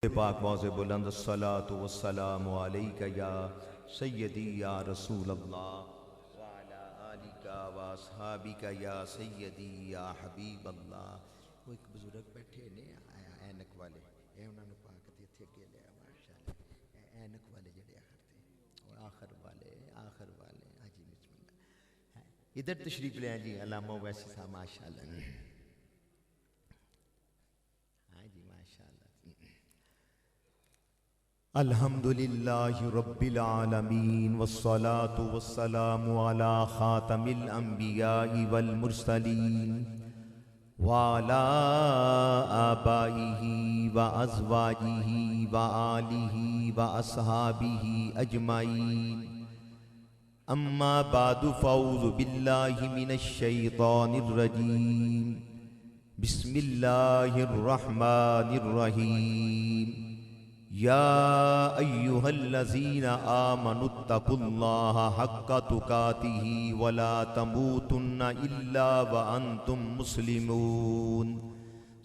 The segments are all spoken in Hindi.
पाक मौज़े बुलंद अस्सलातु वस्सलामु अलैका या सय्यदी या रसूल अल्लाह व अला आलिका व अस्हाबिका या सय्यदी या हबीब अल्लाह। वो एक बुजुर्ग बैठे ने ऐनक वाले उन्होंने पाक थे इत्थे अगे लिया माशाअल्लाह ऐनक वाले जड़े आखिर वाले हाजी बिस्मिल्लाह इधर तशरीफ ले आए जी अल्लामा वैसी साहब माशाअल्लाह। अल्हम्दुलिल्लाहि रब्बिल आलमीन वस्सलातु वस्सलामु अला खातमिल अंबियाइ वल मुरसलीन व अला आबाइहि व अज़वाजिहि व आलिहि व अस्हाबिहि अजमाइन। अम्मा बादु फ़अऊज़ु बिल्लाहि मिनश शैतानिर रजीम। बिस्मिल्लाहिर रहमानिर रहीम। या अय्युहल्लज़ीना आमनुत्तकुल्लाहा हक्का तुकातिही वला तमूतुन्ना इल्ला व अंतुम मुस्लिमून।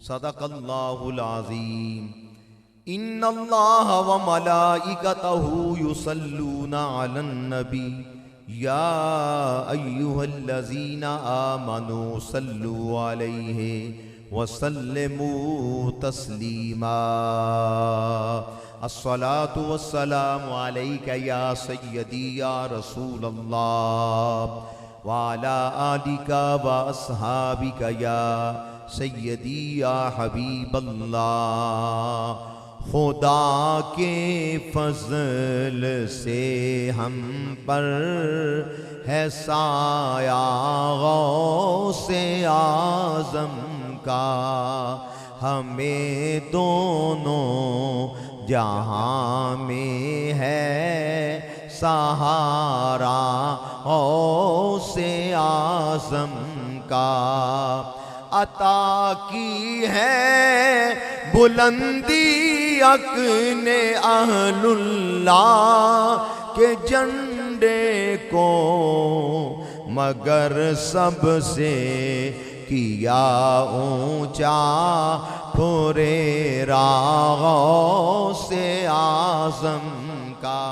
सदक़ल्लाहुल अज़ीम। इन्नल्लाहा व मलाइकतहु युसल्लूना अलन नबी या अय्युहल्लज़ीना आमनु सल्लु अलैहि वसल्लिमू तस्लीमा। अस्सलातु वस्सलामु अलैका या सय्यदी या रसूल अल्लाह व अला आलिका व अस्हाबिका या सय्यदी या हबीब अल्लाह। खुदा के फजल से हम पर है साया गौसे आज़म का, हमें दोनों जहाँ में है सहारा गौसे आज़म का। अता की है बुलंदी अक्ने अहलुल्लाह के झंडे को, मगर सबसे किया ऊंचा फुरेरा गौसे आज़म का।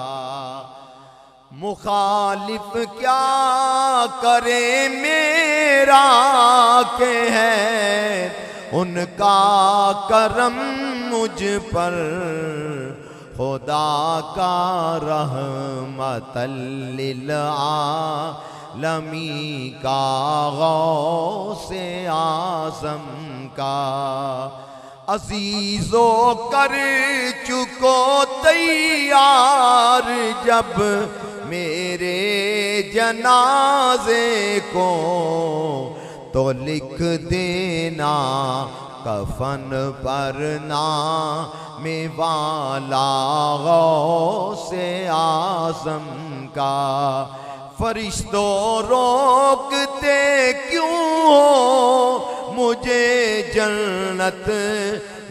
मुखालिफ क्या करे मेरा के है उनका करम मुझ पर, खुदा का रहमतल लिल आलमी का गौसे आज़म का। अजीज़ो कर चुको तैयार जब मेरे जनाजे को, तो लिख देना कफन पर नाम वाला गौसे आज़म का। फरिश्तों रोकते क्यों हो मुझे जन्नत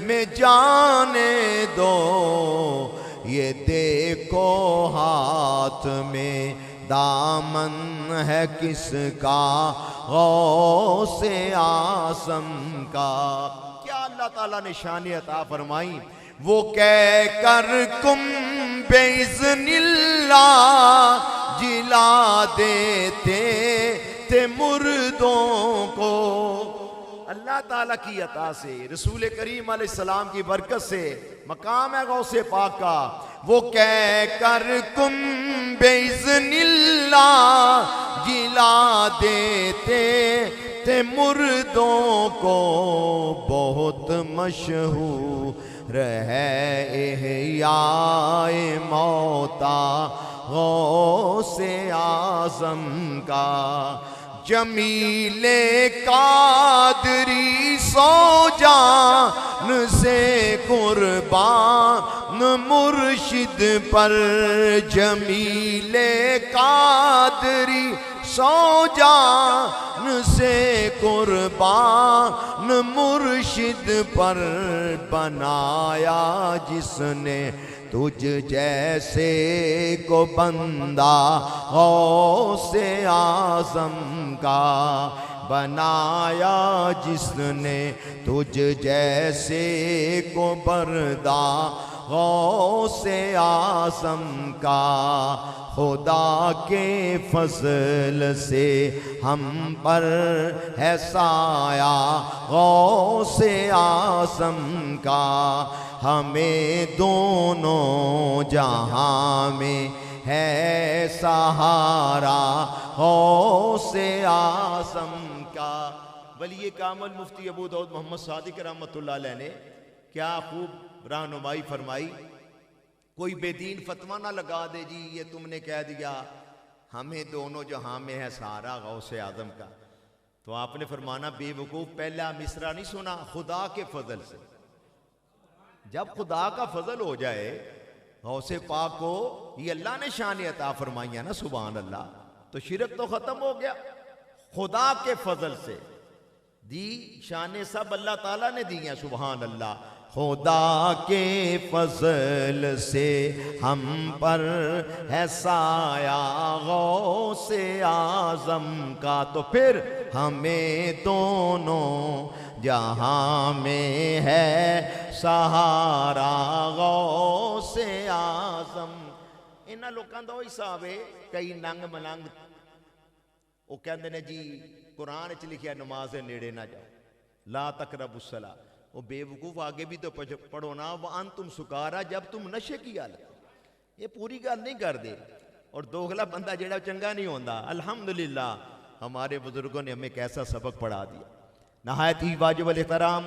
में जाने दो, ये देखो हाथ में दामन है किसका गौसे आज़म का। क्या अल्लाह ताला ने शान अता फरमाई। वो कह कर कुम बेइज़्निल्लाह जिला देते थे मुर्दों को। अल्लाह ताला की अता से रसूल करीम अलैहिस्सलाम की बरकत से मकाम है गौसे पाक का। वो कह कर कुम बेइज़्निल्लाह जिला देते थे मुर्दों को, बहुत मशहूर है इहयाए मौता गौसे आज़म का। जमीले कादरी सौ जान से कुर्बान मुर्शिद पर, जमीले कादरी सौ जान से कुर्बान मुर्शिद पर, बनाया जिसने तुझ जैसे को बंदा गौसे आज़म का। बनाया जिसने तुझ जैसे को बरदा गौसे आज़म का। खुदा के फजल से हम पर है साया गौसे आज़म का। हमें दोनों जहां में है सहारा गौसे आज़म का। वली कामल मुफ्ती अबू दाऊद मोहम्मद सादिक रहमतुल्लाह अलैह ने क्या खूब रहनुमाई फरमाई। कोई बेदीन फतवा ना लगा दे जी ये तुमने कह दिया हमें दोनों जहां में है सहारा गौसे आज़म का। तो आपने फरमाना बेवकूफ़, पहला मिसरा नहीं सुना, खुदा के फजल से। जब खुदा का फजल हो जाए गौसे पाक को, ये अल्लाह ने शान अता फरमाई है ना, सुभान अल्लाह, तो शिरक तो खत्म हो गया। खुदा के फजल से दी शान सब अल्लाह ताला ने दी है, सुभान अल्लाह। खुदा के फजल से हम पर है साया गौसे आज़म का। तो फिर हमें दोनों जहां में है सहारा गौसे आज़म। इन्हां लोकां दा हिसाब है, कई नंग मलंग वो कहते ने जी कुरान च लिखिया नमाज दे नेड़े ना जाओ, ला तकरबुस्सला। वो बेवकूफ़ आगे भी तो पढ़ो ना, वह अंतुम सुकारा, जब तुम नशे की हालत। ये पूरी गल नहीं करते। और दोगला बंदा जेड़ा चंगा नहीं होता। अल्हम्दुलिल्लाह हमारे बुजुर्गों ने हमें कैसा सबक पढ़ा दिया। नहायत ही वाजिब अल एहतराम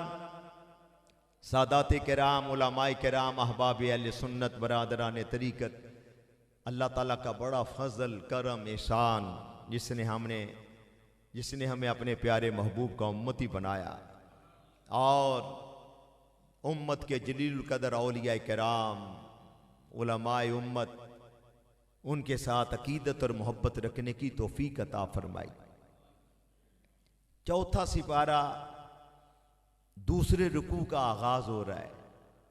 सादात किराम, उलमाए किराम, अहबाब अहले सुन्नत, बरादरान तरीक़त, अल्लाह ताला का बड़ा फजल करम एहसान जिसने हमें अपने प्यारे महबूब का उम्मती बनाया। और उम्मत के जलील कदर औलिया किराम, उलमाए उम्मत, उनके साथ अकीदत और मोहब्बत रखने की तौफीक अता फरमाई। चौथा सिपारा दूसरे रुकू का आगाज हो रहा है,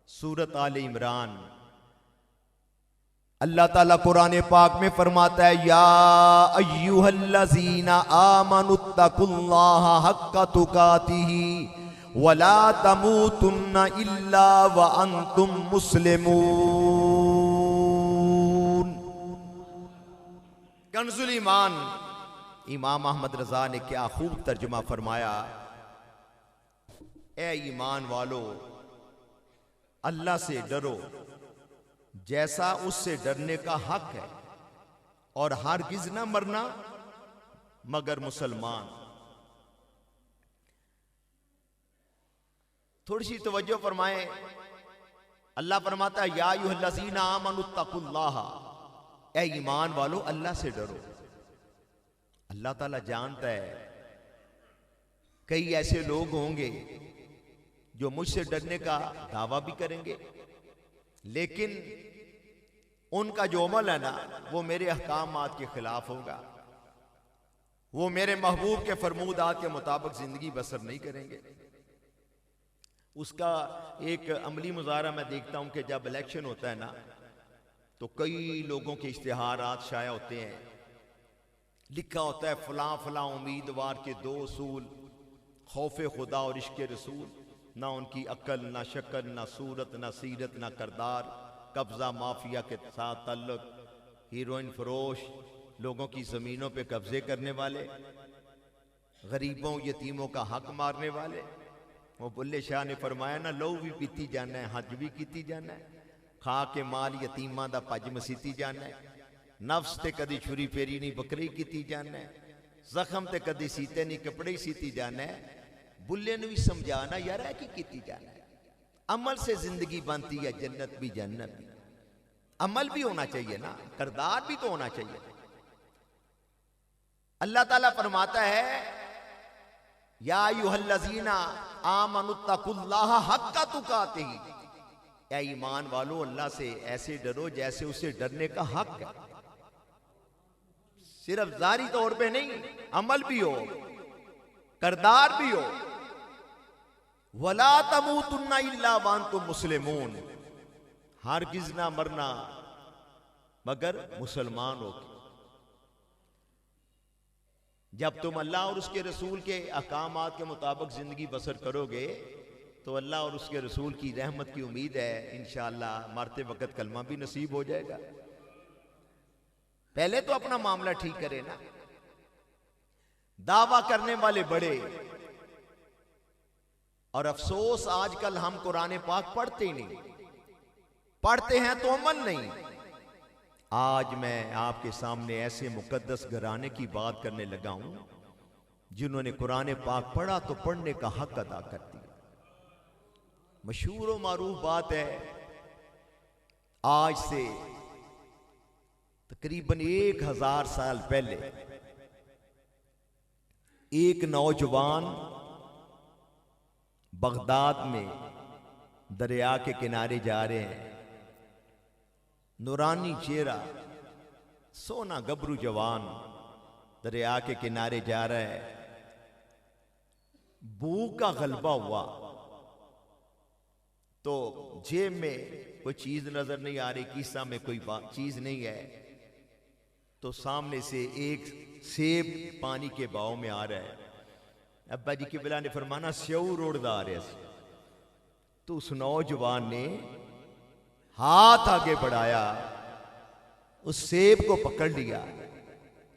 सूरत आले इमरान। अल्लाह ताला कुरान पाक में फरमाता है, या अय्युहल्लज़ीना आमनुत्तकुल्लाहा हक्का तुकातिही वला तमूतुन्ना इल्ला व अंतुम मुस्लिमून। कंजुल ईमान इमाम अहमद रजा ने क्या खूब तर्जुमा फरमाया। ए ईमान वालो, अल्लाह से डरो जैसा उससे डरने का हक है, और हरगिज़ न मरना मगर मुसलमान। थोड़ी सी तवज्जो फरमाए। अल्लाह फरमाता है, या अय्युहल्लज़ीना आमनुत्तकुल्लाह, ए ईमान वालो अल्लाह से डरो। अल्लाह ताला जानता है कई ऐसे लोग होंगे जो मुझसे डरने का दावा भी करेंगे, लेकिन उनका जो अमल है ना वो मेरे अहकामात के खिलाफ होगा। वो मेरे महबूब के फरमूदात के मुताबिक जिंदगी बसर नहीं करेंगे। उसका एक अमली मुजाहरा मैं देखता हूं कि जब इलेक्शन होता है ना तो कई लोगों के इश्तिहारात शाया होते हैं, लिखा होता है फलां फलां उम्मीदवार के दो उसूल, खौफ खुदा और इश्क रसूल। ना उनकी अक्ल, ना शक्ल, ना सूरत, ना सीरत, ना करदार, कब्जा माफिया के साथ ताल्लुक, हीरोइन फरोश, लोगों की ज़मीनों पे कब्जे करने वाले, गरीबों यतीमों का हक मारने वाले। वो बुल्ले शाह ने फरमाया ना, लहू भी पीती जाना है, हज भी कीती जाना है, खा के माल यतीमां दा पज मसीती जाना है, नफ्स ते कदी छुरी फेरी नहीं बकरी कीती जाना है, जख्म ते कदी सीते नहीं कपड़े ही सीती जाना है। बुल्ले ने भी समझाना यार है कि कीती जाना है। अमल से जिंदगी बनती है, जन्नत भी जन्नत भी। अमल भी होना चाहिए ना, करदार भी तो होना चाहिए। अल्लाह ताला फरमाता है, या अय्युहल्लज़ीना आमनुत्तकुल्लाहा हक्का तुकातिही, ऐ ईमान वालो अल्लाह से ऐसे डरो जैसे उसे डरने का हक है। सिर्फ ज़ाहिरी तौर पे नहीं, अमल भी हो, करदार भी हो। वला तमूतुन्ना इल्ला व अंतुम मुस्लिमून, हरगिज़ ना मरना मगर मुसलमान हो। जब तुम अल्लाह और उसके रसूल के अहकामात के मुताबिक ज़िंदगी बसर करोगे तो अल्लाह और उसके रसूल की रहमत की उम्मीद है, इंशाअल्लाह मरते वक्त कलमा भी नसीब हो जाएगा। पहले तो अपना मामला ठीक करे ना। दावा करने वाले बड़े, और अफसोस आजकल हम कुरान पाक पढ़ते ही नहीं, पढ़ते हैं तो अमल नहीं। आज मैं आपके सामने ऐसे मुकद्दस घराने की बात करने लगा हूं जिन्होंने कुरान पाक पढ़ा तो पढ़ने का हक अदा कर दिया। मशहूर व मारूफ बात है, आज से तकरीबन 1000 साल पहले एक नौजवान बगदाद में दरिया के किनारे जा रहे हैं। नूरानी चेहरा, सोना गबरू जवान दरिया के किनारे जा रहा है। भूख का गलबा हुआ तो जेब में कोई चीज नजर नहीं आ रही, किस्सा में कोई चीज नहीं है, तो सामने से एक सेब पानी के बहाव में आ रहा है। अब्बा जी किबला ने फरमाना स्यऊ रोड़दा आ रहा है। तो उस नौजवान ने हाथ आगे बढ़ाया, उस सेब को पकड़ लिया,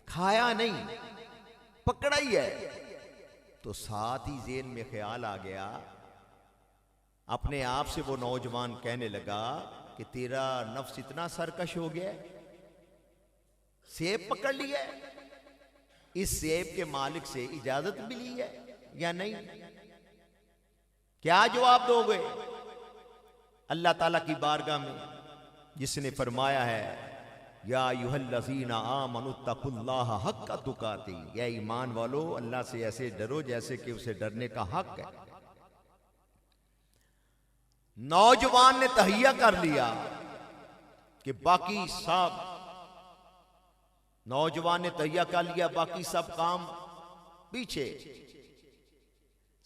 खाया नहीं, पकड़ा ही है। तो साथ ही जेन में ख्याल आ गया, अपने आप से वो नौजवान कहने लगा कि तेरा नफ्स इतना सरकश हो गया, सेब पकड़ लिया, इस सेब के मालिक से इजाजत मिली है या नहीं? क्या जवाब दोगे अल्लाह ताला की बारगाह में, जिसने फरमाया है या अय्युहल्लज़ीना आमनुत्तकुल्लाह हक्का तुकाती, या ईमान वालो अल्लाह से ऐसे डरो जैसे कि उसे डरने का हक है। नौजवान ने तहिया कर लिया कि बाकी सब, नौजवान ने तहिया कर लिया बाकी सब काम पीछे।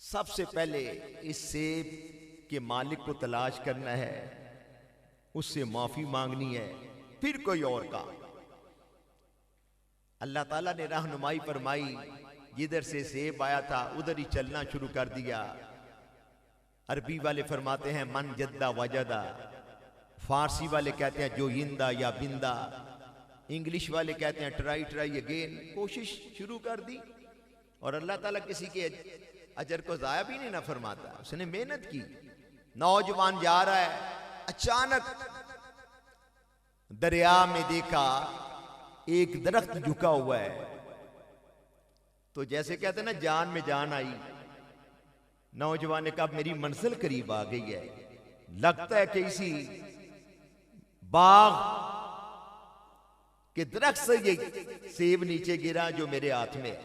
सबसे पहले इस सेब के मालिक को तलाश करना है, उससे माफी मांगनी है, फिर कोई और का। अल्लाह ताला ने रहनुमाई फरमाई, जिधर से सेब आया था उधर ही चलना शुरू कर दिया। अरबी वाले फरमाते हैं मन जद्दा वजदा, फारसी वाले कहते हैं जो इंदा या बिंदा, इंग्लिश वाले कहते हैं ट्राई ट्राई अगेन, कोशिश शुरू कर दी। और अल्लाह ताला किसी के अजर को जाया भी नहीं ना फरमाता, उसने मेहनत की। नौजवान जा रहा है, अचानक दरिया में देखा एक दरख्त झुका हुआ है, तो जैसे कहते हैं ना जान में जान आई। नौजवान ने कहा मेरी मंजिल करीब आ गई है, लगता है कि इसी बाग के दरख्त से ये सेब नीचे गिरा जो मेरे हाथ में है।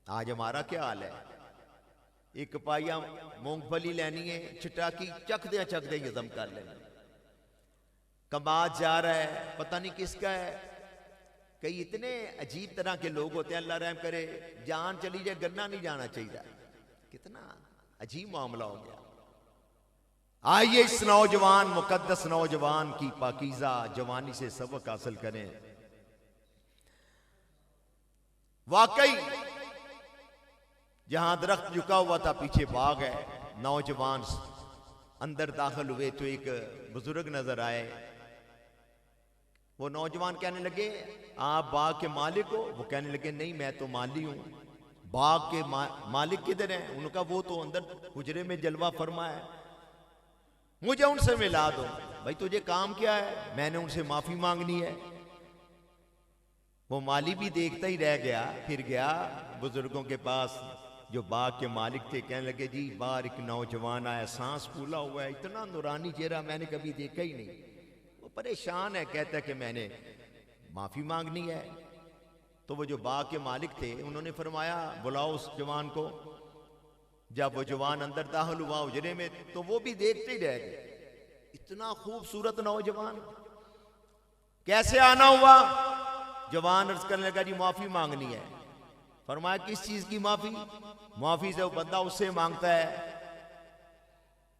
आज हमारा क्या हाल है, एक पाया मूंगफली लेनी है, चटाकी चखदे ये दम कर लेना। कमाद जा रहा है, पता नहीं किसका है। कई इतने अजीब तरह के लोग होते हैं, अल्लाह रहम करे, जान चली जाए गन्ना नहीं जाना चाहिए। कितना अजीब मामला हो गया। आइए इस नौजवान, मुकद्दस नौजवान की पाकीज़ा जवानी से सबक हासिल करें। वाकई जहां दरख्त झुका हुआ था पीछे बाग है। नौजवान अंदर दाखिल हुए तो एक बुजुर्ग नजर आए। वो नौजवान कहने लगे आप बाग के मालिक हो? वो कहने लगे नहीं मैं तो माली हूं। बाग के मालिक किधर हैं? उनका वो तो अंदर हुजरे में जलवा फरमा है, मुझे उनसे मिला दो। भाई तुझे काम क्या है? मैंने उनसे माफी मांगनी है। वो माली भी देखता ही रह गया, फिर गया बुजुर्गों के पास जो बाग के मालिक थे। कहने लगे जी बाहर एक नौजवान आया, सांस फूला हुआ है, इतना नूरानी चेहरा मैंने कभी देखा ही नहीं। वो परेशान है, कहता है कि मैंने माफी मांगनी है। तो वो जो बाग के मालिक थे उन्होंने फरमाया बुलाओ उस जवान को। जब वो जवान अंदर दाखिल हुआ उजरे में तो वो भी देखते ही रह गए। इतना खूबसूरत नौजवान, कैसे आना हुआ? जवान अर्ज करने लगा जी माफी मांगनी है। फरमाया किस चीज की माफी? माफी से वो बंदा उससे मांगता है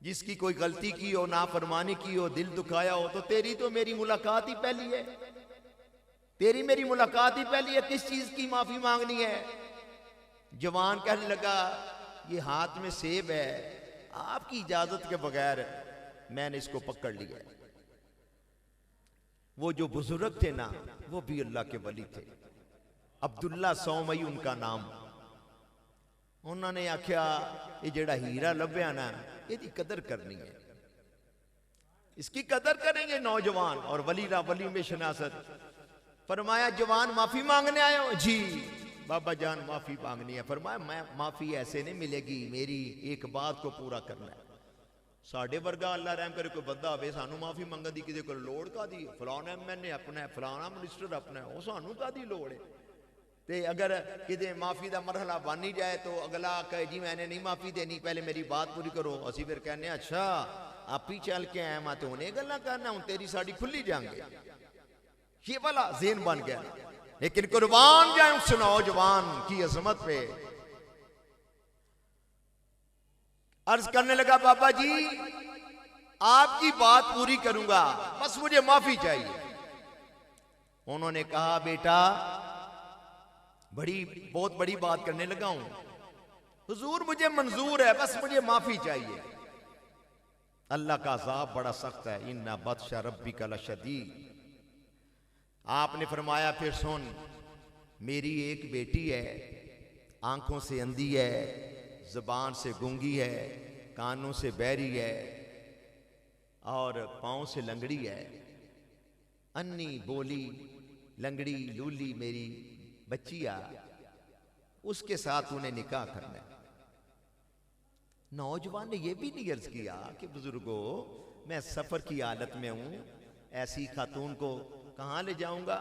जिसकी कोई गलती की हो, नाफरमानी की हो, दिल दुखाया हो। तो तेरी तो मेरी मुलाकात ही पहली है, तेरी मेरी मुलाकात ही पहली है, किस चीज की माफी मांगनी है? जवान कहने लगा ये हाथ में सेब है, आपकी इजाजत के बगैर मैंने इसको पकड़ लिया। वो जो बुजुर्ग थे ना, वो भी अल्लाह के वली थे, अब्दुल्ला सौमई उनका नाम। उन्होंने आख्या ये जेड़ा हीरा लभ्या ना, इसकी कदर करनी है, इसकी कदर करेंगे नौजवान। और वली में शनासत। फरमाया जवान माफी मांगने आए हो? जी बाबा जान माफी मांगनी है। फरमाया मैं माफी ऐसे नहीं मिलेगी, मेरी एक बात को पूरा करना है। साढ़े वर्गा अल्लाह रहम करे कोई बंदा आवे, सानू माफी मंगन की किसी को लोड़ कादी? फलाना MNA अपना है, फलाना मिनिस्टर अपना है, वो सानू कादी लोड़ है? ते अगर किसी माफी का मरहला बन ही जाए तो अगला कहे जी मैंने नहीं माफी देनी, पहले मेरी बात पूरी करो। असी फिर कहने अच्छा आप ही चल के आए, मैं तो उन्हें गल्ला करना, हूं तेरी साड़ी खुली जाएंगे। ये वाला जेन बन गया। लेकिन कुर्बान जाए उस नौजवान की अजमत पे। अर्ज करने लगा बाबा जी आपकी बात पूरी करूंगा, बस मुझे माफी चाहिए। उन्होंने कहा बेटा बहुत बड़ी बात करने लगा हूं, हुजूर मुझे मंजूर है, बस मुझे माफी चाहिए। अल्लाह का अज़ाब बड़ा सख्त है, इन्ना बत्शा रब्बिका लशदीद। आपने फरमाया फिर सुन, मेरी एक बेटी है, आंखों से अंधी है, जुबान से गूंगी है, कानों से बहरी है और पांव से लंगड़ी है। अन्नी बोली लंगड़ी लूली मेरी बच्चिया, उसके साथ उन्हें निकाह करना है। नौजवान ने यह भी नहीं अर्ज किया कि बुजुर्गो मैं सफर की हालत में हूं, ऐसी खातून को कहां ले जाऊंगा,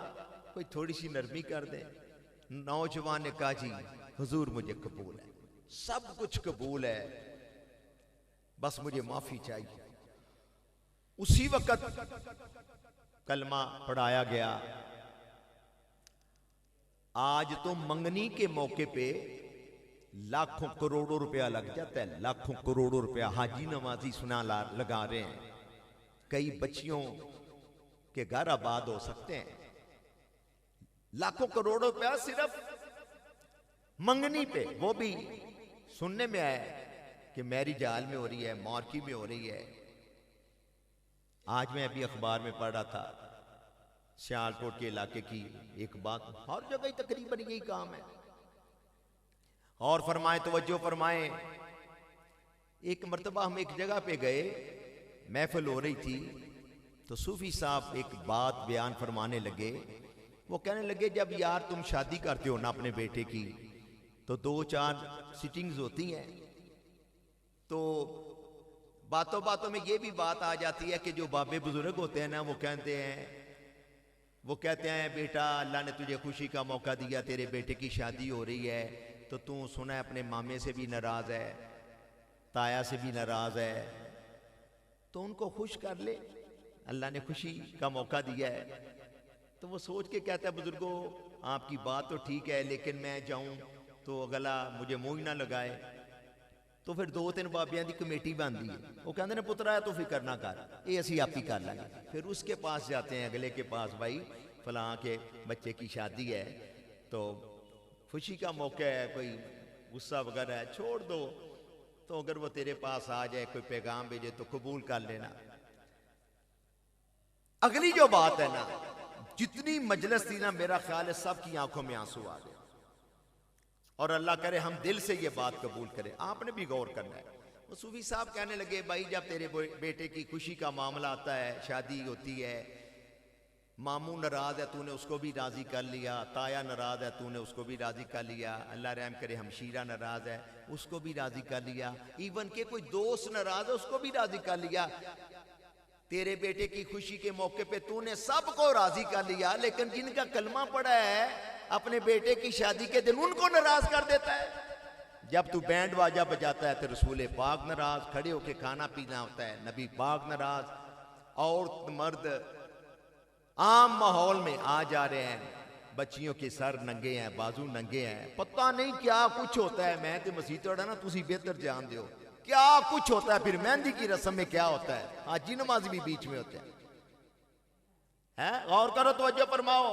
कोई थोड़ी सी नरमी कर दे। नौजवान ने कहा जी हुजूर मुझे कबूल है, सब कुछ कबूल है, बस मुझे माफी चाहिए। उसी वक्त कलमा पढ़ाया गया। आज तो मंगनी के मौके पे लाखों करोड़ों रुपया लग जाता है, लाखों करोड़ों रुपया हाजी नवाजी सुना लगा रहे हैं। कई बच्चियों के घर आबाद हो सकते हैं। लाखों करोड़ों रुपया सिर्फ मंगनी पे, वो भी सुनने में आया कि मैरिज हाल में हो रही है, मार्की में हो रही है। आज मैं अभी अखबार में पढ़ रहा था सियालकोट के इलाके की एक बात, हर जगह तकरीबन यही काम है। और फरमाए तवज्जो फरमाए, एक मर्तबा हम एक जगह पे गए, महफिल हो रही थी, तो सूफी साहब एक बात बयान फरमाने लगे। वो कहने लगे जब यार तुम शादी करते हो ना अपने बेटे की, तो 2-4 सिटिंग्स होती हैं, तो बातों बातों में ये भी बात आ जाती है कि जो बाबे बुजुर्ग होते हैं ना, वो कहते हैं बेटा अल्लाह ने तुझे खुशी का मौका दिया, तेरे बेटे की शादी हो रही है, तो तू सुना है अपने मामे से भी नाराज है, ताया से भी नाराज है, तो उनको खुश कर ले, अल्लाह ने खुशी का मौका दिया है। तो वो सोच के कहता है बुजुर्गो आपकी बात तो ठीक है, लेकिन मैं जाऊं तो अगला मुझे मुंह ही ना लगाए। तो फिर 2-3 बाबियां की कमेटी बनती है, वो कहते हैं पुत्रा है तो फिक्र ना कर, ये असी आप ही कर लेंगे। फिर उसके पास जाते हैं, अगले के पास, भाई फलां के बच्चे की शादी है, तो खुशी का मौका है, कोई गुस्सा वगैरह है छोड़ दो, तो अगर वो तेरे पास आ जाए कोई पैगाम भेजे तो कबूल कर लेना। अगली जो बात है ना, जितनी मजलिस थी ना, मेरा ख्याल है सबकी आंखों में आंसू आ गए। और अल्लाह करे हम दिल से ये बात कबूल करें। आपने भी गौर करना है। वो सूफी साहब कहने लगे भाई जब तेरे बेटे की खुशी का मामला आता है, शादी होती है, मामू नाराज है तूने उसको भी राजी कर लिया, ताया नाराज है तूने उसको भी राजी कर लिया, अल्लाह रहम करे हमशीरा नाराज है उसको भी राजी कर लिया, इवन के कोई दोस्त नाराज है उसको भी राजी कर लिया। तेरे बेटे की खुशी के मौके पे तूने सबको राजी कर लिया, लेकिन जिनका कलमा पड़ा है अपने बेटे की शादी के दिन उनको नाराज कर देता है। जब तू बैंड बाजा बजाता है तो रसूल पाक नाराज, खड़े होके खाना पीना होता है नबी पाक नाराज, औरत मर्द आम माहौल में आ जा रहे हैं, बच्चियों के सर नंगे हैं, बाजू नंगे हैं, पता नहीं क्या कुछ होता है। मैं तो मसीह तोड़ा ना, तुसी बेहतर जान दो क्या कुछ होता है। फिर मेहंदी की रस्म में क्या होता है, हाजी नमाज भी बीच में होते हैं। गौर करो, तवज्जो फरमाओ।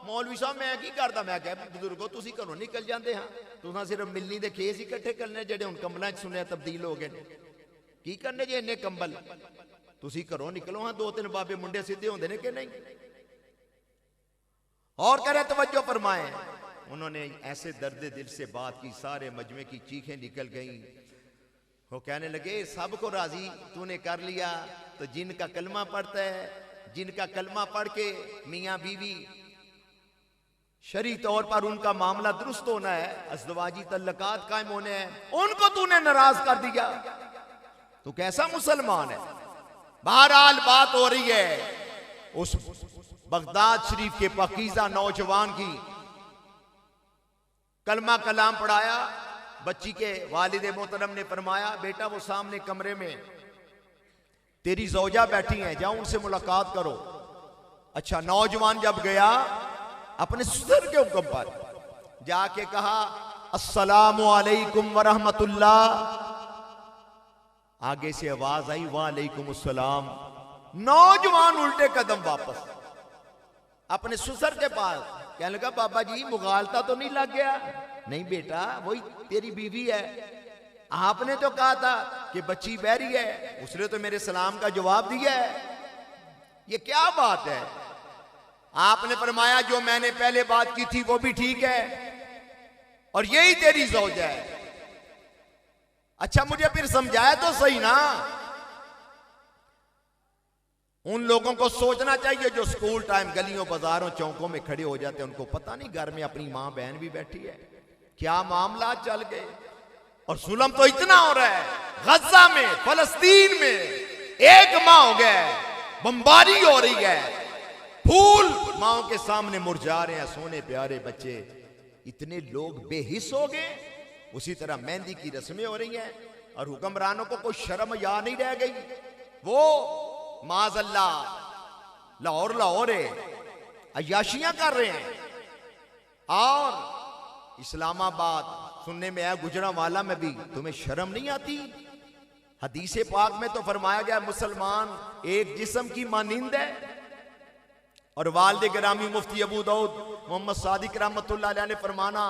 मौलवी साहब मैं की करता, मैं कहा बुजुर्गो तुसी घरों निकल जाते हाँ, तुसां सिर्फ मिलनी दे खेस ही इकट्ठे करने जेडे हुण कंबलां च सुनिया तब्दील हो गए, की करने जे इन्ने कंबल, तुसी घरों निकलो हाँ, 2-3 बाबे मुंडे सीधे होंदे ने कि नहीं। और करे तवज्जो फरमाए, उन्होंने ऐसे दर्द दिल से बात की, सारे मजमे की चीखें निकल गई। वो कहने लगे सबको राजी तूने कर लिया, तो जिनका कलमा पढ़ता है, जिनका कलमा पढ़ के मियाँ बीवी शरी तौर पर उनका मामला दुरुस्त होना है, अज़दवाजी तल्लकात कायम होने हैं, उनको तूने नाराज कर दिया, तू कैसा मुसलमान है। बहरहाल बात हो रही है उस बगदाद शरीफ के पाकीज़ा नौजवान की। कलमा कलाम पढ़ाया, बच्ची के वालिद मोहतरम ने फरमाया बेटा वो सामने कमरे में तेरी ज़ौजा बैठी हैं, जाओ उनसे मुलाकात करो। अच्छा, नौजवान जब गया अपने ससुर के हुक्म पर जाके कहा अस्सलामु अलैकुम व रहमतुल्लाह, आगे से आवाज आई वालेकुम अस्सलाम। नौजवान उल्टे कदम वापस अपने ससुर के पास, कहने लगा बाबा जी मुगालता तो नहीं लग गया? नहीं बेटा वही तेरी बीवी है, आपने तो कहा था कि बच्ची बहरी है, उसने तो मेरे सलाम का जवाब दिया है, ये क्या बात है? आपने फरमाया जो मैंने पहले बात की थी वो भी ठीक है और यही तेरी ज़ौजा है। अच्छा मुझे फिर समझाया तो सही ना। उन लोगों को सोचना चाहिए जो स्कूल टाइम गलियों बाजारों चौकों में खड़े हो जाते हैं, उनको पता नहीं घर में अपनी मां बहन भी बैठी है, क्या मामला चल गए। और जुल्म तो इतना हो रहा है गजा में, फलस्तीन में, एक माह हो गया है, बमबारी हो रही है, फूल माओ के सामने मुरझा रहे हैं, सोने प्यारे बच्चे, इतने लोग बेहिस हो गए। उसी तरह मेहंदी की रस्में हो रही हैं और हुक्मरानों को कोई शर्म या नहीं रह गई। वो माज़अल्ला लाहौर लाहौर अय्याशियां कर रहे हैं। और इस्लामाबाद सुनने में आया गुजरांवाला में भी, तुम्हें शर्म नहीं आती? हदीस पाक में तो फरमाया गया मुसलमान एक जिस्म की मानिंद है। और वालिद गिरामी मुफ्ती अबू दाऊद मोहम्मद सादिक रहमतुल्लाह अलैह ने फरमाना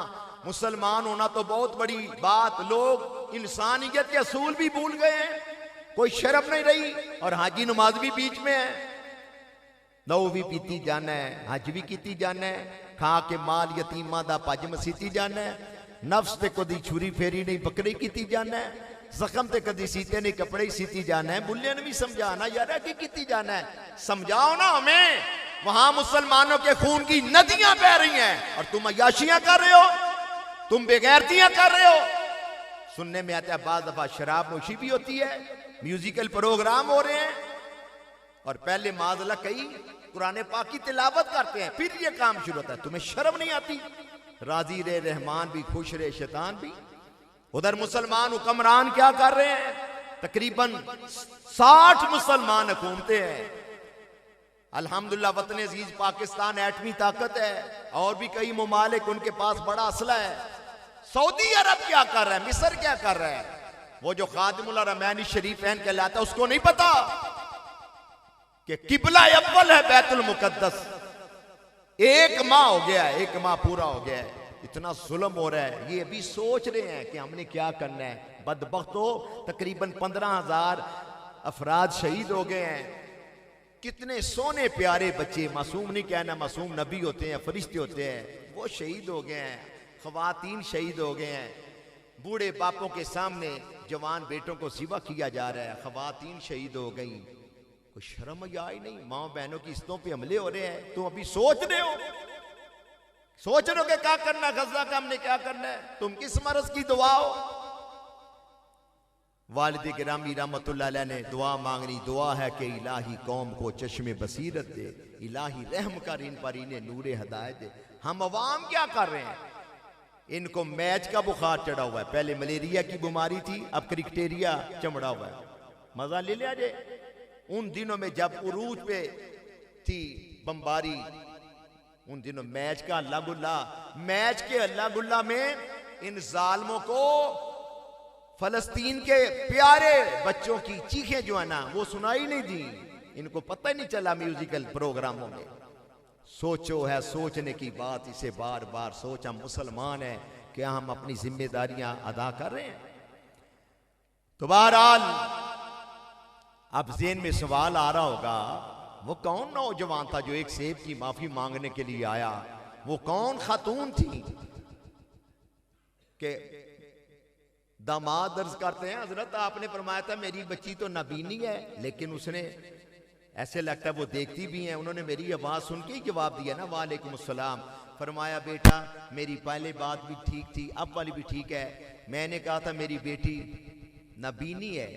मुसलमान होना तो बहुत बड़ी बात, लोग इंसानियत के असूल भी भूल गए हैं, कोई शर्म नहीं रही। और हाजी नमाज भी बीच में है, लहू भी पीती जाना है, हज भी कीती जाना है, खा के माल यतीमा दा पज मसीती जाना है, नफ्स ते कदी छुरी फेरी नहीं बकरी कीती जाना है, जख्म ते कदी सीते नहीं कपड़े ही सीती जाना है। बुल्ले ने भी समझाना यार कि कीती जाना है, समझाओ ना हमें। वहां मुसलमानों के खून की नदियां बह रही हैं और तुम अय्याशियां कर रहे हो, तुम बेगैरतियां कर रहे हो। सुनने में आता है बाद दफा शराब नोशी भी होती है, म्यूजिकल प्रोग्राम हो रहे हैं और पहले माज़अल्लाह कई कुरान पाक की तिलावत करते हैं, फिर ये काम शुरू होता है। तुम्हें शर्म नहीं आती? राजी रे रहमान भी, खुश रे शैतान भी। उधर मुसलमान हुक्मरान क्या कर रहे हैं? तकरीबन 60 मुसलमान हुकूमतें हैं। अल्हम्दुलिल्लाह वतन अजीज पाकिस्तान एटमी ताकत है और भी कई ममालिक उनके पास बड़ा असला है। सऊदी अरब क्या कर रहा है, मिस्र क्या कर रहा है? वो जो खादिमुल रमैनी शरीफैन कहलाता है उसको नहीं पता कि किबला अव्वल है बैतुल मुकद्दस। एक माह हो गया है, एक माह पूरा हो गया है, इतना जुल्म हो रहा है। ये अभी सोच रहे हैं कि हमने क्या करना है। बदबख्तो तकरीबन 15,000 अफराद शहीद हो गए हैं। कितने सोने प्यारे बच्चे, मासूम नहीं कहना, मासूम नबी होते हैं, फरिश्ते होते हैं, वो शहीद हो गए हैं। ख़वातीन शहीद हो गए हैं, बूढ़े बापों के सामने जवान बेटों को ज़िबा किया जा रहा है, ख़वातीन शहीद हो गई। कोई शर्म या ही नहीं, माँ बहनों की इज्जतों पे हमले हो रहे हैं। तुम अभी सोच रहे हो कि क्या करना, गज़ा का हमने क्या करना है? तुम किस मरज़ की दुआ हो? वालिद गिरामी रहमतुल्लाह अलैह ने दुआ मांगनी, दुआ है कि इलाही कौम को चश्मे बसीरत दे, इलाही रहम कर इन पर, इन्हें नूरे हदायत दे। हम अवाम क्या कर रहे हैं? इनको मैच का बुखार चढ़ा हुआ है। पहले मलेरिया की बीमारी थी, अब क्रिकेटेरिया चमड़ा हुआ है। मजा ले लिया जे। उन दिनों में जब उरूज पे थी बमबारी, उन दिनों मैच का अल्लाह गुल्ला, मैच के अल्लाह गुल्ला में इन जालमों को फलस्तीन के प्यारे बच्चों की चीखें जो है ना वो सुनाई नहीं दी। इनको पता ही नहीं चला म्यूजिकल प्रोग्रामों में। सोचो है सोचने की बात, इसे बार बार सोच। हम मुसलमान हैं, क्या हम अपनी जिम्मेदारियां अदा कर रहे हैं? तो बहरहाल अब ज़हन में सवाल आ रहा होगा, वो कौन नौजवान था जो एक सेब की माफी मांगने के लिए आया? वो कौन खातून थी? कि दामाद दर्ज करते हैं, हजरत आपने फरमाया था मेरी बच्ची तो नबीनी है, लेकिन उसने ऐसे लगता है वो देखती भी हैं। उन्होंने मेरी आवाज़ सुन के ही जवाब दिया ना, वालेकुम अस्सलाम। फरमाया बेटा मेरी पहले बात भी ठीक थी, अब वाली भी ठीक है। मैंने कहा था मेरी बेटी नबीनी है,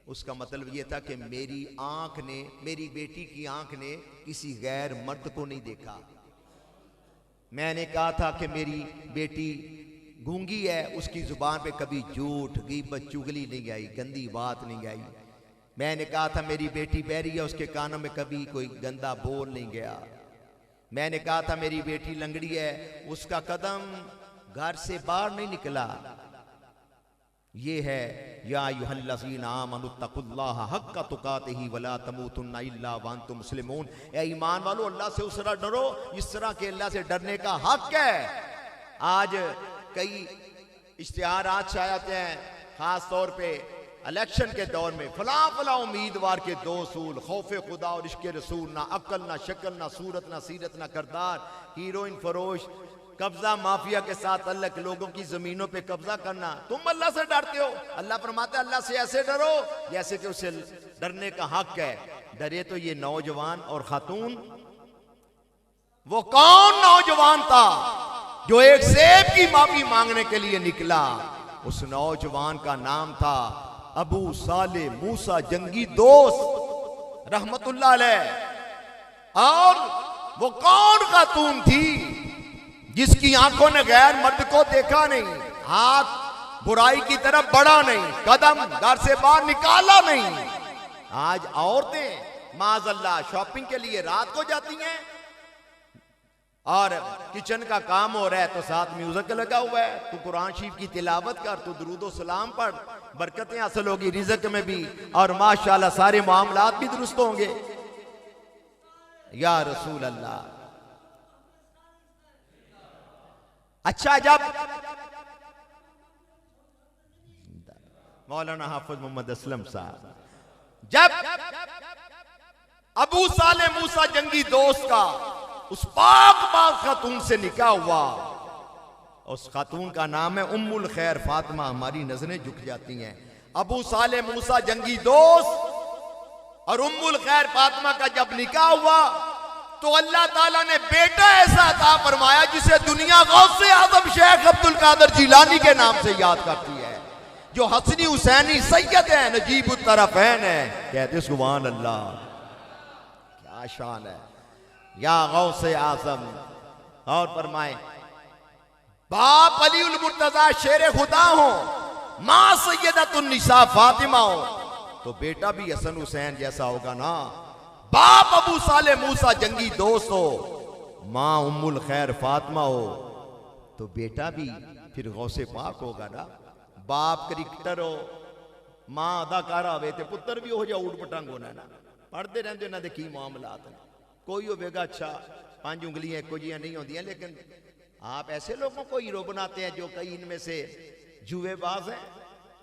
उसका मतलब ये था कि मेरी आंख ने, मेरी बेटी की आंख ने किसी गैर मर्द को नहीं देखा। मैंने कहा था कि मेरी बेटी गूंगी है, उसकी जुबान पे कभी झूठ, गीबत, चुगली नहीं आई, गंदी बात नहीं आई। मैंने कहा था मेरी बेटी बहरी है, उसके कानों में कभी कोई गंदा बोल नहीं गया। मैंने कहा था मेरी बेटी लंगड़ी है, उसका कदम घर से बाहर नहीं निकला। ये है या अय्युहल्लज़ीना आमनुत्तकुल्लाह हक्का तुकातिही वला तमूतुन्ना इल्ला व अंतुम मुस्लिमून। ए ईमान वालो, अल्लाह से उस तरह डरो इस तरह के अल्लाह से डरने का हक है। आज कई इश्तिहारात शायद हैं, खास तौर पे इलेक्शन के दौर में, फला फला उम्मीदवार के दो उसूल, खौफ खुदा और इश्क रसूल, ना अक्ल ना शक्ल ना सूरत ना सीरत ना करदार, हीरोइन फरोश, कब्जा माफिया के साथ अल्लाह के लोगों की जमीनों पे कब्जा करना। तुम अल्लाह से डरते हो, अल्लाह फरमाता है अल्लाह से ऐसे डरो जैसे कि उसे डरने का हक है। डरे तो ये नौजवान और खातून। वो कौन नौजवान था जो एक सेब की माफी मांगने के लिए निकला? उस नौजवान का नाम था अबू साले मूसा जंगी दोस्त रहमतुल्लाह अलैह। और वो कौन खातून थी जिसकी आंखों ने गैर मर्द को देखा नहीं, हाथ बुराई की तरफ बढ़ा नहीं, कदम घर से बाहर निकाला नहीं। आज औरतें माज़अल्लाह शॉपिंग के लिए रात को जाती हैं और किचन का काम हो रहा है तो साथ म्यूजिक लगा हुआ है। तू कुरान शरीफ की तिलावत कर, तू दुरूदो सलाम पढ़, बरकतें हासिल होगी रिज़्क़ में भी, और माशाल्लाह सारे मामलात भी दुरुस्त होंगे। या रसूल अल्लाह। अच्छा, जब मौलाना हाफिज मोहम्मद असलम साहब, जब अबू साले मूसा जंगी दोस्त का उस पाक बाग खातून से निकाह हुआ, उस खातून का नाम है उम्मुल खैर फातिमा, हमारी नजरें झुक जाती हैं। अबू साले मूसा जंगी दोस्त और उम्मुल खैर फातिमा का जब निकाह हुआ तो अल्लाह ताला ने बेटा ऐसा अता फरमाया जिसे दुनिया गौसे आजम शेख अब्दुल कादिर जिलानी के नाम से याद करती है, जो हसनी हुसैनी सैयद है, नजीब तरफैन है। कहते सुभान अल्लाह, क्या शान है या गौसे आजम। और फरमाए बाप अली उल मुर्तजा शेर खुदा हो, मां सैयदतुन निसा फातिमा हो, तो बेटा भी हसन हुसैन जैसा होगा ना। बाप अबू साले मूसा जंगी दोस्त हो, मां उम्मुल खैर फातिमा हो, तो बेटा भी फिर गौसे पाक होगा ना। बाप क्रिकेटर हो, मां अदाकारा हो, तो पुत्र भी हो जा ऊट पटंग होना ना। पढ़ते रहते ना दे की मामलात ने। कोई होगा अच्छा, 5 उंगलियां एको जियां नहीं होती, लेकिन आप ऐसे लोगों को हीरो बनाते हैं जो कई इनमें से जुएबाज हैं,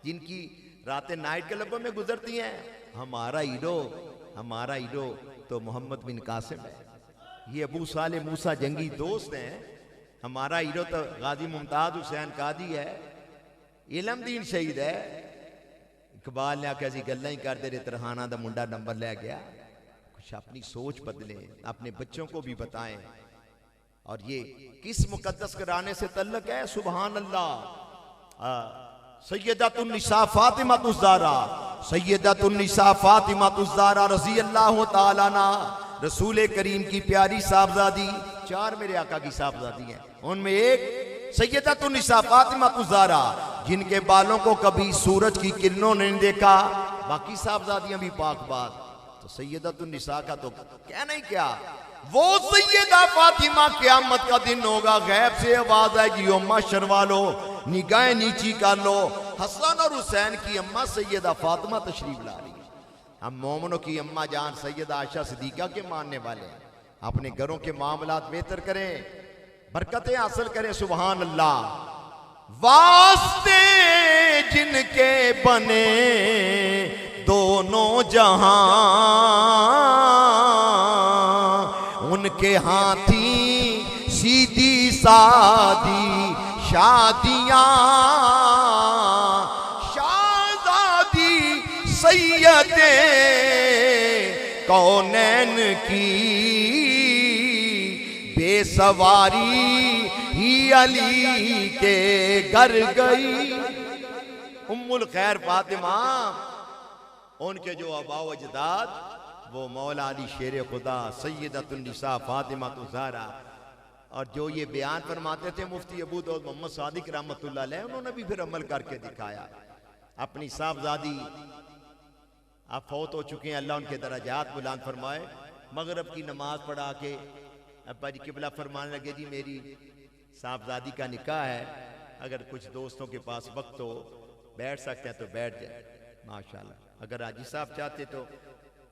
जिनकी रातें नाइट क्लबों में गुजरती हैं। हमारा हीरो तो मोहम्मद बिन कासिम है, ये अबू साले मूसा जंगी दोस्त हैं। हमारा हीरो तो गाजी मुमताज हुसैन कादी है, इलम दीन शहीद है। इकबाल ने आख्या गल्लां ही करते रहे, तरहाना दा मुंडा नंबर ले गया। कुछ अपनी सोच बदलें, अपने बच्चों को भी बताएं। और ये किस मुकद्दस कराने से तल्लक है? सुभान अल्लाह। सैयदतुन निसा फातिमा तुज़्ज़ारा, सैयदतुन निसा फातिमा तुज़्ज़ारा रज़ी अल्लाह तआला अन्हा, रसूल करीम की प्यारी साहबजादी। 4 मेरे आका की साहबजादी हैं, उनमें एक सैयदतुन निसा फातिमा तुज़्ज़ारा, जिनके बालों को कभी सूरज की किरणों ने नहीं देखा। बाकी साहबजादियां भी पाक बात, तो सैयदतुन निसा का तो कहना ही क्या। वो सैयदा फातिमा क़यामत का दिन होगा, गैब से आवाज आएगी अम्मा शर्मा लो, निगाहें नीची कर लो। हसन और हुसैन की अम्मा सैयदा फातिमा तशरीफ ला रही है। हम मोमनों की अम्मा जान सैयदा आयशा सिद्दीका के मानने वाले हैं। अपने घरों के मामलात बेहतर करें, बरकतें हासिल करें। सुभान अल्लाह। वास्ते जिनके बने दोनों जहां, उनके हाथी सीधी सादी शादियां, शाहजादी सैयदे कौनैन की बेसवारी ही अली के घर गई। उम्मुल खैर फातिमा, उनके जो आबाओ अजदाद वो मौला अली शेर खुदा सैयदतुन निसा फातिमा ज़हरा, और जो ये बयान फरमाते थे मुफ्ती अबू दाऊद मोहम्मद सादिक रहमतुल्लाह अलैह, उन्होंने भी फिर अमल करके दिखाया। अपनी साहबजादी आप फौत हो चुके हैं, अल्लाह उनके दराजात बुलंद फरमाए। मगरब की नमाज पढ़ा के अब्बा जी किबला फरमाने लगे, जी मेरी साहबजादी का निकाह है, अगर कुछ दोस्तों के पास वक्त हो बैठ सकते हैं तो बैठ जाए। माशाल्लाह, अगर हाजी साहब चाहते तो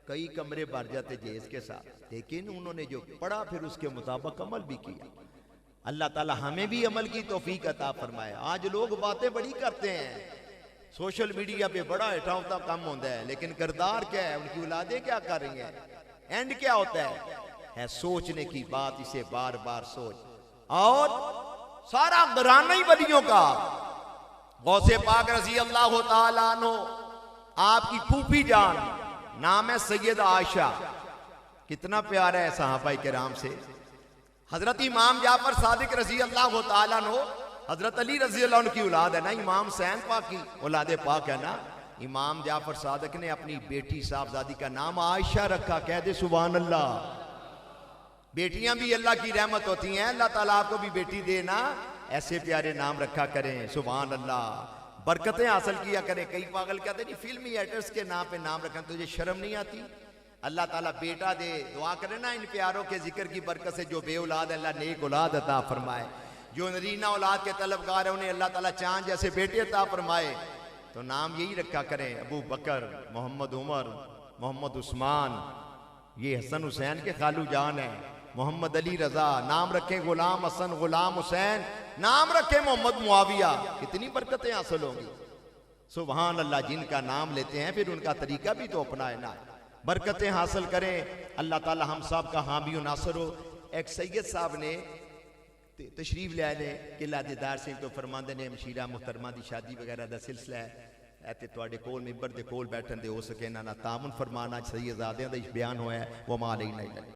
कई कमरे भर जाते जेज के साथ, लेकिन उन्होंने जो पढ़ा फिर उसके मुताबिक अमल भी किया। अल्लाह ताला हमें भी अमल की तौफीक अता फरमाए। आज लोग बातें बड़ी करते हैं, सोशल मीडिया पे बड़ा उठावता कम होता है, लेकिन किरदार क्या है, उनकी औलादें क्या कर रही हैं, एंड क्या होता है सोचने की बात। इसे बार बार सोच, और सारा घराना ही वलियों का। गौसे पाक रजी अल्लाह तआला अन्हु, आपकी फूफी जान नाम है सैयद आयशा, कितना प्यारा है सहाबाए किराम से। हजरत इमाम जाफर सादिक रजी अल्लाह तआला अन्हु, हजरत अली रजी अल्लाह अन्हु की औलाद है ना, इमाम हुसैन पाक की औलाद पाक है ना। इमाम जाफर सादिक ने अपनी बेटी साहबजादी का नाम आयशा रखा। कह दे सुभान अल्लाह। बेटियां भी अल्लाह की रहमत होती हैं, अल्लाह ताला आपको भी बेटी देना, ऐसे प्यारे नाम रखा करें। सुभान अल्लाह, बरकतें हासिल किया करें। कई पागल कहते नहीं फिल्मी एक्टर्स के नाम पे नाम रखा, तुझे शर्म नहीं आती? अल्लाह ताला बेटा दे, दुआ करें ना इन प्यारों के जिक्र की बरकत से। जो बे औलाद है अल्लाह नेक औलाद अता फरमाए, जो नरीना औलाद के तलबगार है उन्हें अल्लाह ताला चांद जैसे बेटे अता फरमाए। तो नाम यही रखा करें, अबू बकर, मोहम्मद उमर, मोहम्मद उस्मान, ये हसन हुसैन के खालू जान है, मोहम्मद अली रजा, नाम रखें गुलाम हसन, गुलाम हुसैन, नाम रखें मोहम्मद मुआविया। कितनी बरकतें हासिल होंगी। सुभान अल्लाह। जिनका नाम लेते हैं फिर उनका तरीका भी तो अपनाए ना, बरकतें हासिल करें। अल्लाह ताला हम सब का हामी नासर हो। एक सैयद साहब ने तशरीफ ले आए ने किला दीदार सिंह, तो फरमाते ने मशीरा मुहतरमा की शादी वगैरह का सिलसिला है, ते तुहाडे कोल मिंबर दे कोल बैठन दे हो सके ना तामुन फरमाना सैयदजादियां दा बयान होया। वो मां नहीं